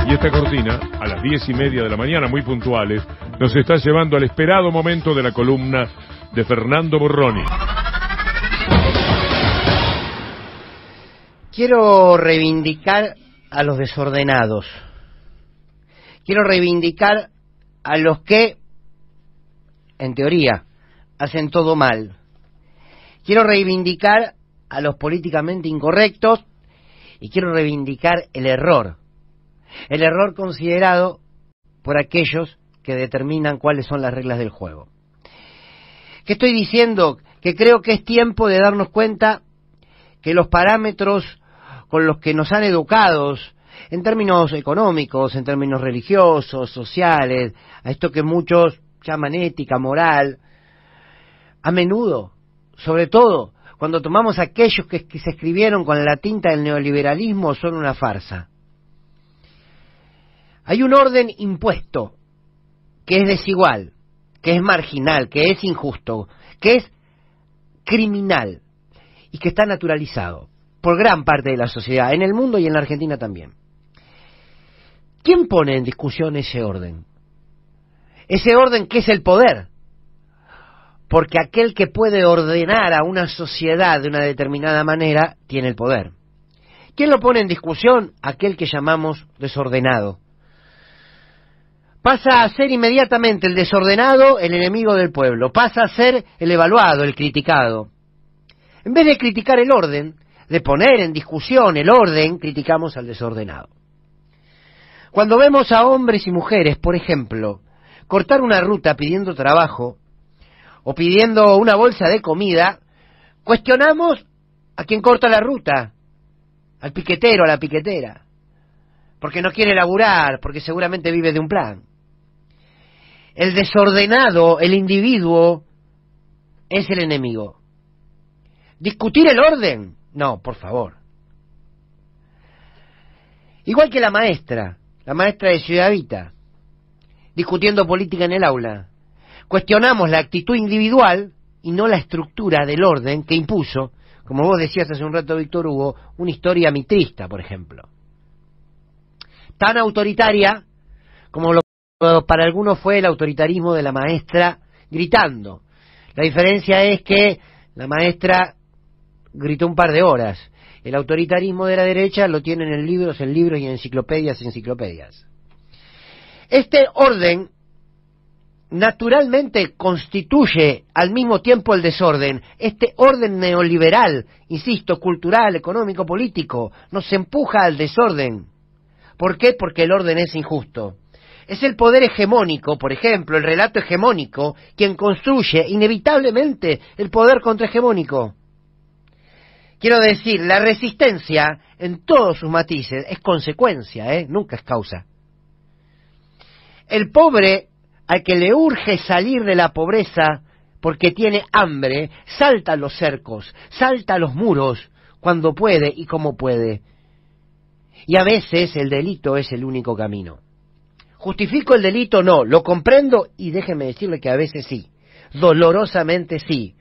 Y esta cortina, a las 10:30 de la mañana, muy puntuales, nos está llevando al esperado momento de la columna de Fernando Burroni. Quiero reivindicar a los desordenados. Quiero reivindicar a los que, en teoría, hacen todo mal. Quiero reivindicar a los políticamente incorrectos y quiero reivindicar el error considerado por aquellos que determinan cuáles son las reglas del juego. ¿Qué estoy diciendo? Que creo que es tiempo de darnos cuenta que los parámetros con los que nos han educados, en términos económicos, en términos religiosos, sociales, a esto que muchos llaman ética, moral, a menudo, sobre todo, cuando tomamos aquellos que se escribieron con la tinta del neoliberalismo, son una farsa. Hay un orden impuesto que es desigual, que es marginal, que es injusto, que es criminal y que está naturalizado por gran parte de la sociedad, en el mundo y en la Argentina también. ¿Quién pone en discusión ese orden? Ese orden que es el poder. Porque aquel que puede ordenar a una sociedad de una determinada manera tiene el poder. ¿Quién lo pone en discusión? Aquel que llamamos desordenado. Pasa a ser inmediatamente el desordenado el enemigo del pueblo, pasa a ser el evaluado, el criticado. En vez de criticar el orden, de poner en discusión el orden, criticamos al desordenado. Cuando vemos a hombres y mujeres, por ejemplo, cortar una ruta pidiendo trabajo o pidiendo una bolsa de comida, cuestionamos a quien corta la ruta, al piquetero, a la piquetera, porque no quiere laburar, porque seguramente vive de un plan. El desordenado, el individuo, es el enemigo. ¿Discutir el orden? No, por favor. Igual que la maestra de Ciudad Vita, discutiendo política en el aula. Cuestionamos la actitud individual y no la estructura del orden que impuso, como vos decías hace un rato, Víctor Hugo, una historia mitrista, por ejemplo. Tan autoritaria como lo para algunos fue el autoritarismo de la maestra gritando. La diferencia es que la maestra gritó un par de horas. El autoritarismo de la derecha lo tienen en libros y en enciclopedias. Este orden naturalmente constituye al mismo tiempo el desorden. Este orden neoliberal, insisto, cultural, económico, político, nos empuja al desorden. ¿Por qué? Porque el orden es injusto. Es el poder hegemónico, por ejemplo, el relato hegemónico, quien construye inevitablemente el poder contrahegemónico. Quiero decir, la resistencia, en todos sus matices, es consecuencia, nunca es causa. El pobre, al que le urge salir de la pobreza porque tiene hambre, salta los cercos, salta los muros, cuando puede y como puede. Y a veces el delito es el único camino. ¿Justifico el delito? No, lo comprendo y déjeme decirle que a veces sí, dolorosamente sí.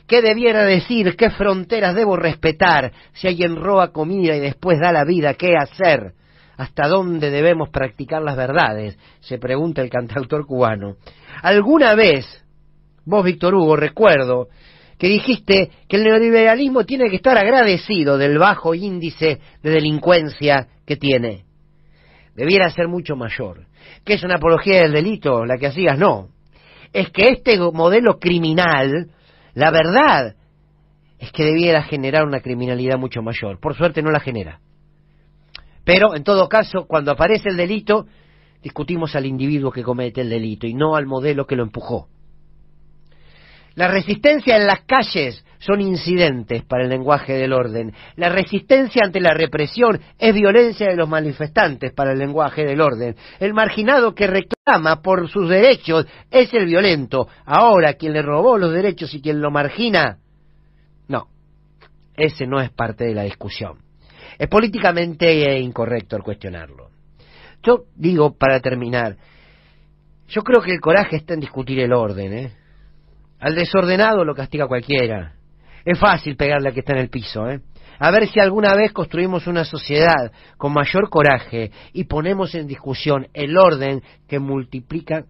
¿Qué debiera decir? ¿Qué fronteras debo respetar? Si alguien roba comida y después da la vida, ¿qué hacer? ¿Hasta dónde debemos practicar las verdades? Se pregunta el cantautor cubano. Alguna vez, vos, Víctor Hugo, recuerdo que dijiste que el neoliberalismo tiene que estar agradecido del bajo índice de delincuencia que tiene. Debiera ser mucho mayor. ¿Qué es una apología del delito? La que hacías, no. Es que este modelo criminal, la verdad, es que debiera generar una criminalidad mucho mayor. Por suerte no la genera. Pero, en todo caso, cuando aparece el delito, discutimos al individuo que comete el delito y no al modelo que lo empujó. La resistencia en las calles son incidentes para el lenguaje del orden. La resistencia ante la represión es violencia de los manifestantes para el lenguaje del orden. El marginado que reclama por sus derechos es el violento. Ahora, quien le robó los derechos y quien lo margina, no, ese no es parte de la discusión. Es políticamente incorrecto el cuestionarlo. Yo digo, para terminar, yo creo que el coraje está en discutir el orden, Al desordenado lo castiga cualquiera. Es fácil pegarle al que está en el piso, A ver si alguna vez construimos una sociedad con mayor coraje y ponemos en discusión el orden que multiplica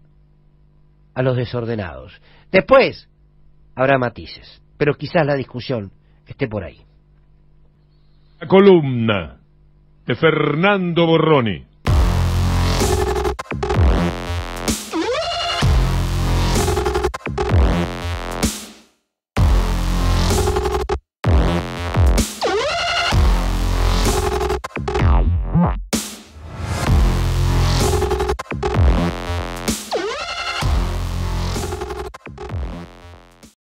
a los desordenados. Después habrá matices, pero quizás la discusión esté por ahí. La columna de Fernando Borroni.